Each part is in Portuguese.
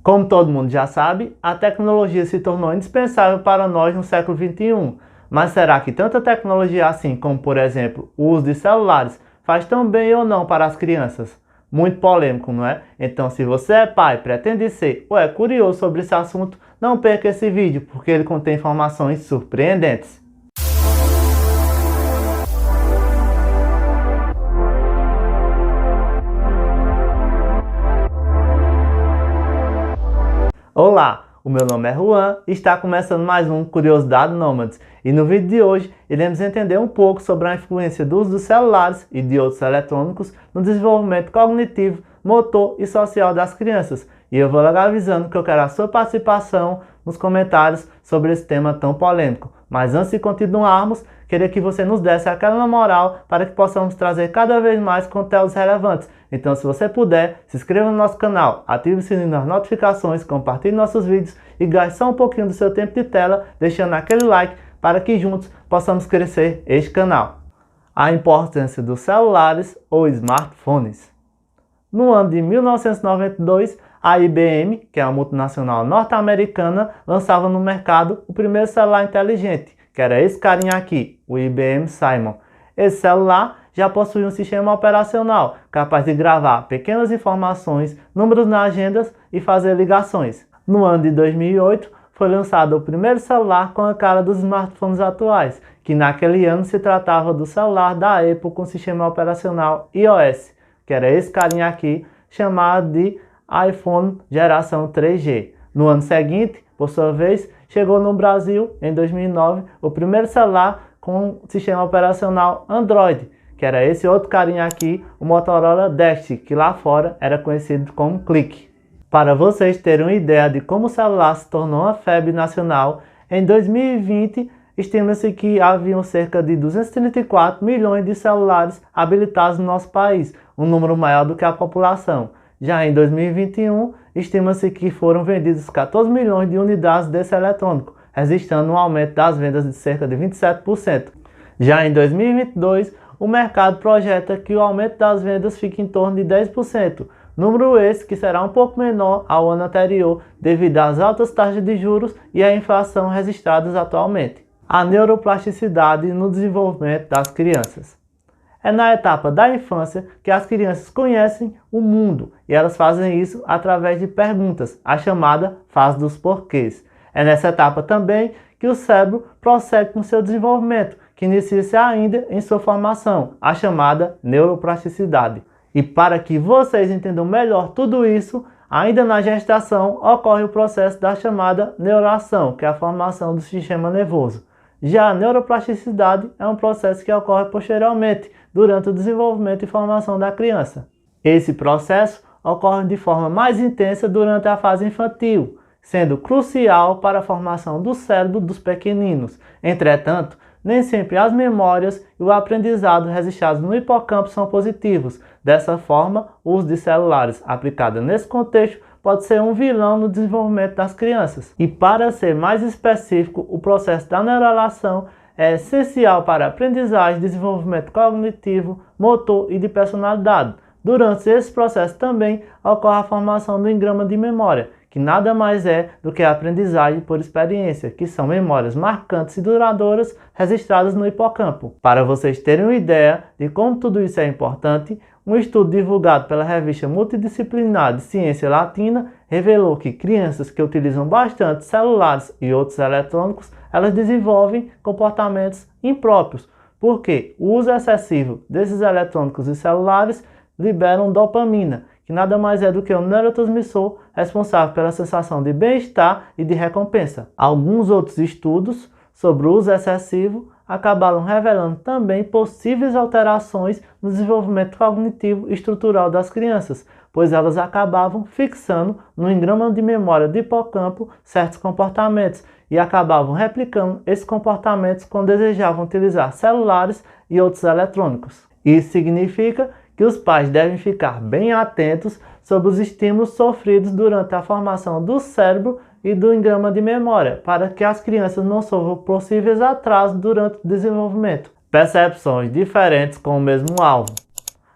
Como todo mundo já sabe, a tecnologia se tornou indispensável para nós no século XXI. Mas será que tanta tecnologia assim, como por exemplo o uso de celulares, faz tão bem ou não para as crianças? Muito polêmico, não é? Então, se você é pai, pretende ser ou é curioso sobre esse assunto, não perca esse vídeo, porque ele contém informações surpreendentes. Olá, o meu nome é Juan e está começando mais um Curiosidade Nômades. E no vídeo de hoje iremos entender um pouco sobre a influência do uso dos celulares e de outros eletrônicos no desenvolvimento cognitivo, motor e social das crianças. E eu vou logo avisando que eu quero a sua participação nos comentários sobre esse tema tão polêmico. Mas antes de continuarmos, queria que você nos desse aquela moral para que possamos trazer cada vez mais conteúdos relevantes. Então, se você puder, se inscreva no nosso canal, ative o sininho das notificações, compartilhe nossos vídeos e gaste só um pouquinho do seu tempo de tela, deixando aquele like para que juntos possamos crescer este canal. A importância dos celulares ou smartphones. No ano de 1992, a IBM, que é uma multinacional norte-americana, lançava no mercado o primeiro celular inteligente, que era esse carinha aqui, o IBM Simon. Esse celular já possuía um sistema operacional capaz de gravar pequenas informações, números nas agendas e fazer ligações. No ano de 2008, foi lançado o primeiro celular com a cara dos smartphones atuais, que naquele ano se tratava do celular da Apple com sistema operacional iOS, que era esse carinha aqui, chamado de iPhone geração 3G. No ano seguinte, por sua vez, chegou no Brasil, em 2009, o primeiro celular com sistema operacional Android, que era esse outro carinha aqui, o Motorola Dash, que lá fora era conhecido como Click. Para vocês terem uma ideia de como o celular se tornou uma febre nacional, em 2020, estima-se que haviam cerca de 234 milhões de celulares habilitados no nosso país, um número maior do que a população. Já em 2021, estima-se que foram vendidos 14 milhões de unidades desse eletrônico, registrando um aumento das vendas de cerca de 27%. Já em 2022, o mercado projeta que o aumento das vendas fique em torno de 10%, número esse que será um pouco menor ao ano anterior devido às altas taxas de juros e à inflação registradas atualmente. A neuroplasticidade no desenvolvimento das crianças. É na etapa da infância que as crianças conhecem o mundo e elas fazem isso através de perguntas, a chamada fase dos porquês. É nessa etapa também que o cérebro prossegue com seu desenvolvimento, que inicia-se ainda em sua formação, a chamada neuroplasticidade. E para que vocês entendam melhor tudo isso, ainda na gestação ocorre o processo da chamada neuração, que é a formação do sistema nervoso. Já a neuroplasticidade é um processo que ocorre posteriormente, durante o desenvolvimento e formação da criança. Esse processo ocorre de forma mais intensa durante a fase infantil, sendo crucial para a formação do cérebro dos pequeninos. Entretanto, nem sempre as memórias e o aprendizado registrados no hipocampo são positivos. Dessa forma, o uso de celulares aplicado nesse contexto pode ser um vilão no desenvolvimento das crianças. E para ser mais específico, o processo da neuralação é essencial para a aprendizagem, desenvolvimento cognitivo, motor e de personalidade. Durante esse processo também ocorre a formação do engrama de memória, que nada mais é do que a aprendizagem por experiência, que são memórias marcantes e duradouras registradas no hipocampo. Para vocês terem uma ideia de como tudo isso é importante, um estudo divulgado pela revista multidisciplinar de Ciência Latina revelou que crianças que utilizam bastante celulares e outros eletrônicos, elas desenvolvem comportamentos impróprios, porque o uso excessivo desses eletrônicos e celulares liberam dopamina, que nada mais é do que um neurotransmissor responsável pela sensação de bem-estar e de recompensa. Alguns outros estudos sobre o uso excessivo acabaram revelando também possíveis alterações no desenvolvimento cognitivo e estrutural das crianças, pois elas acabavam fixando no engrama de memória do hipocampo certos comportamentos e acabavam replicando esses comportamentos quando desejavam utilizar celulares e outros eletrônicos. Isso significa que os pais devem ficar bem atentos sobre os estímulos sofridos durante a formação do cérebro e do engrama de memória, para que as crianças não sofram possíveis atrasos durante o desenvolvimento. Percepções diferentes com o mesmo alvo.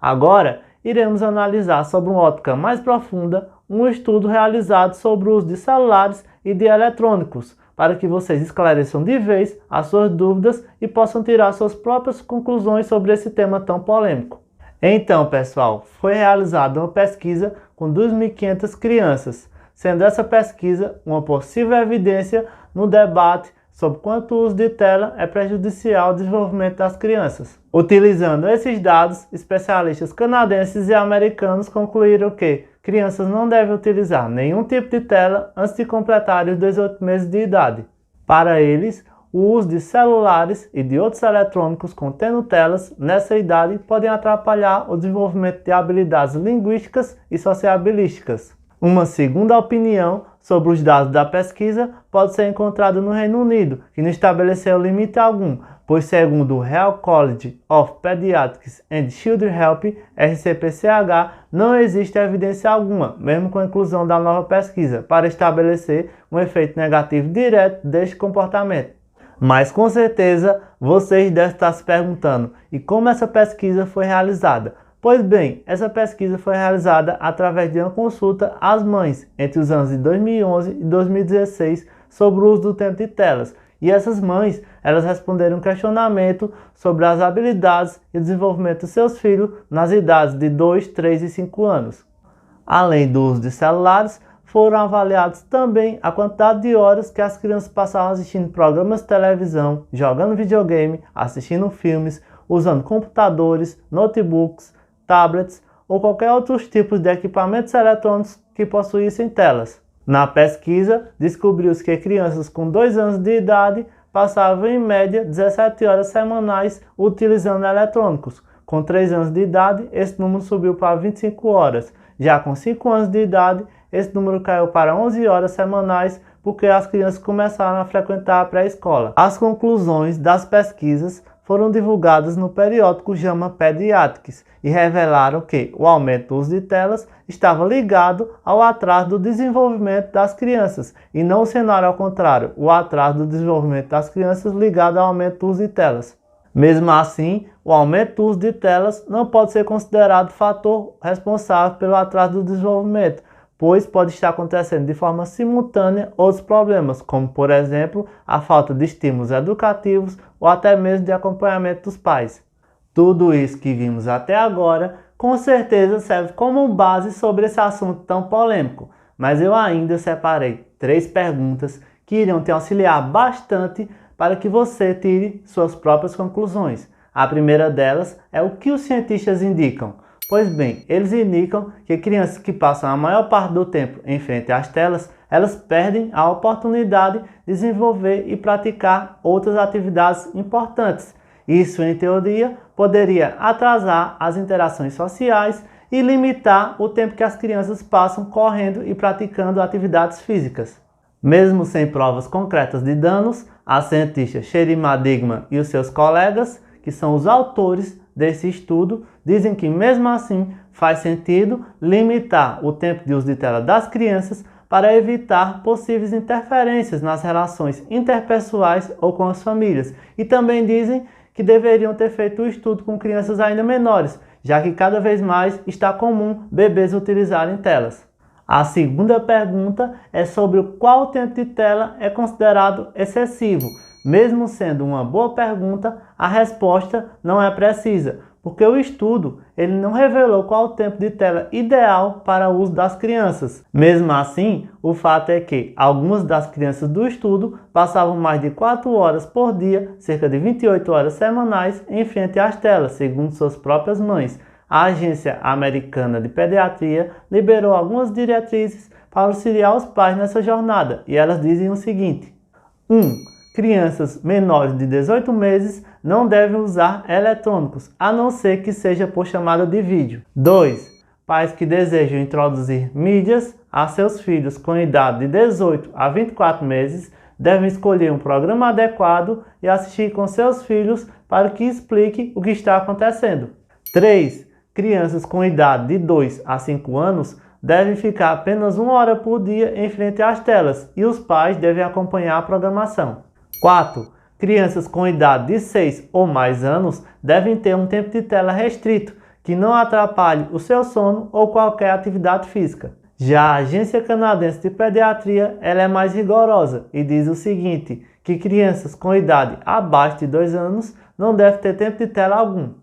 Agora, iremos analisar sob uma ótica mais profunda um estudo realizado sobre o uso de celulares e de eletrônicos, para que vocês esclareçam de vez as suas dúvidas e possam tirar suas próprias conclusões sobre esse tema tão polêmico. Então, pessoal, foi realizada uma pesquisa com 2.500 crianças, sendo essa pesquisa uma possível evidência no debate sobre quanto o uso de tela é prejudicial ao desenvolvimento das crianças. Utilizando esses dados, especialistas canadenses e americanos concluíram que crianças não devem utilizar nenhum tipo de tela antes de completarem os 18 meses de idade. Para eles, o uso de celulares e de outros eletrônicos contendo telas nessa idade podem atrapalhar o desenvolvimento de habilidades linguísticas e sociabilísticas. Uma segunda opinião sobre os dados da pesquisa pode ser encontrada no Reino Unido, que não estabeleceu limite algum, pois segundo o Royal College of Pediatrics and Children Health, RCPCH, não existe evidência alguma, mesmo com a inclusão da nova pesquisa, para estabelecer um efeito negativo direto deste comportamento. Mas com certeza vocês devem estar se perguntando, e como essa pesquisa foi realizada? Pois bem, essa pesquisa foi realizada através de uma consulta às mães entre os anos de 2011 e 2016 sobre o uso do tempo de telas. E essas mães, elas responderam um questionamento sobre as habilidades e desenvolvimento dos seus filhos nas idades de 2, 3 e 5 anos. Além do uso de celulares, foram avaliados também a quantidade de horas que as crianças passavam assistindo programas de televisão, jogando videogame, assistindo filmes, usando computadores, notebooks, tablets ou qualquer outros tipos de equipamentos eletrônicos que possuíssem telas. Na pesquisa, descobriu-se que crianças com 2 anos de idade passavam em média 17 horas semanais utilizando eletrônicos. Com 3 anos de idade, esse número subiu para 25 horas. Já com 5 anos de idade, esse número caiu para 11 horas semanais porque as crianças começaram a frequentar a pré-escola. As conclusões das pesquisas foram divulgadas no periódico JAMA Pediatrics e revelaram que o aumento do uso de telas estava ligado ao atraso do desenvolvimento das crianças e não o cenário ao contrário, o atraso do desenvolvimento das crianças ligado ao aumento do uso de telas. Mesmo assim, o aumento do uso de telas não pode ser considerado fator responsável pelo atraso do desenvolvimento, pois pode estar acontecendo de forma simultânea outros problemas, como por exemplo, a falta de estímulos educativos ou até mesmo de acompanhamento dos pais. Tudo isso que vimos até agora, com certeza serve como base sobre esse assunto tão polêmico, mas eu ainda separei 3 perguntas que irão te auxiliar bastante para que você tire suas próprias conclusões. A primeira delas é o que os cientistas indicam. Pois bem, eles indicam que crianças que passam a maior parte do tempo em frente às telas, elas perdem a oportunidade de desenvolver e praticar outras atividades importantes. Isso, em teoria, poderia atrasar as interações sociais e limitar o tempo que as crianças passam correndo e praticando atividades físicas. Mesmo sem provas concretas de danos, a cientista Sherima Digman e os seus colegas, que são os autores desse estudo, dizem que mesmo assim faz sentido limitar o tempo de uso de tela das crianças para evitar possíveis interferências nas relações interpessoais ou com as famílias. E também dizem que deveriam ter feito o estudo com crianças ainda menores, já que cada vez mais está comum bebês utilizarem telas. A segunda pergunta é sobre qual tempo de tela é considerado excessivo. Mesmo sendo uma boa pergunta, a resposta não é precisa, porque o estudo ele não revelou qual o tempo de tela ideal para o uso das crianças. Mesmo assim, o fato é que algumas das crianças do estudo passavam mais de 4 horas por dia, cerca de 28 horas semanais, em frente às telas, segundo suas próprias mães. A Agência Americana de Pediatria liberou algumas diretrizes para auxiliar os pais nessa jornada, e elas dizem o seguinte: 1. Crianças menores de 18 meses não devem usar eletrônicos, a não ser que seja por chamada de vídeo. 2. Pais que desejam introduzir mídias a seus filhos com idade de 18 a 24 meses devem escolher um programa adequado e assistir com seus filhos para que explique o que está acontecendo. 3. Crianças com idade de 2 a 5 anos devem ficar apenas 1 hora por dia em frente às telas e os pais devem acompanhar a programação. 4. Crianças com idade de 6 ou mais anos devem ter um tempo de tela restrito, que não atrapalhe o seu sono ou qualquer atividade física. Já a Agência Canadense de Pediatria ela é mais rigorosa e diz o seguinte, que crianças com idade abaixo de 2 anos não devem ter tempo de tela algum.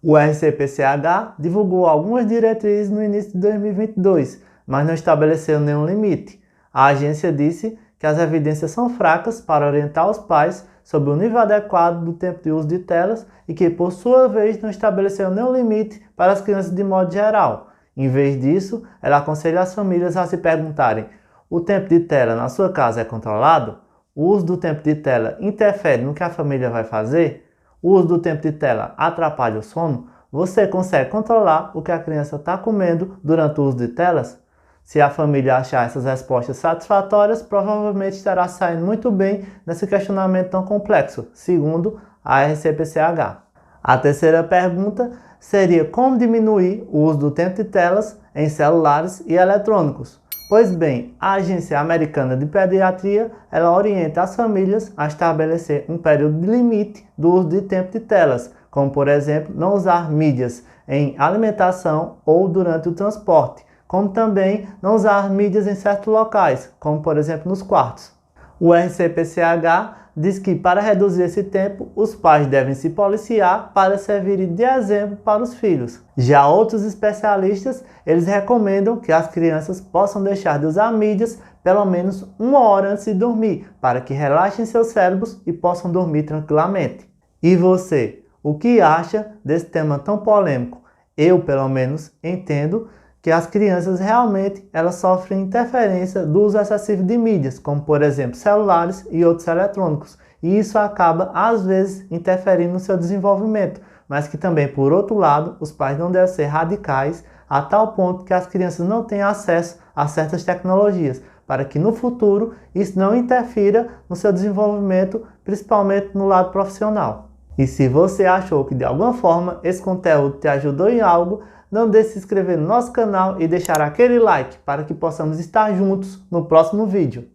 O RCPCH divulgou algumas diretrizes no início de 2022, mas não estabeleceu nenhum limite. A agência disse que as evidências são fracas para orientar os pais sobre o nível adequado do tempo de uso de telas e que, por sua vez, não estabeleceu nenhum limite para as crianças de modo geral. Em vez disso, ela aconselha as famílias a se perguntarem: o tempo de tela na sua casa é controlado? O uso do tempo de tela interfere no que a família vai fazer? O uso do tempo de tela atrapalha o sono? Você consegue controlar o que a criança está comendo durante o uso de telas? Se a família achar essas respostas satisfatórias, provavelmente estará saindo muito bem nesse questionamento tão complexo, segundo a RCPCH. A terceira pergunta seria como diminuir o uso do tempo de telas em celulares e eletrônicos. Pois bem, a Agência Americana de Pediatria ela orienta as famílias a estabelecer um período de limite do uso de tempo de telas, como por exemplo, não usar mídias em alimentação ou durante o transporte, como também não usar mídias em certos locais, como por exemplo nos quartos. O RCPCH diz que para reduzir esse tempo, os pais devem se policiar para servirem de exemplo para os filhos. Já outros especialistas, eles recomendam que as crianças possam deixar de usar mídias pelo menos 1 hora antes de dormir, para que relaxem seus cérebros e possam dormir tranquilamente. E você, o que acha desse tema tão polêmico? Eu, pelo menos, entendo que as crianças realmente elas sofrem interferência do uso excessivo de mídias, como por exemplo celulares e outros eletrônicos, e isso acaba às vezes interferindo no seu desenvolvimento, mas que também por outro lado os pais não devem ser radicais a tal ponto que as crianças não tenham acesso a certas tecnologias, para que no futuro isso não interfira no seu desenvolvimento, principalmente no lado profissional. E se você achou que de alguma forma esse conteúdo te ajudou em algo, não deixe de se inscrever no nosso canal e deixar aquele like para que possamos estar juntos no próximo vídeo.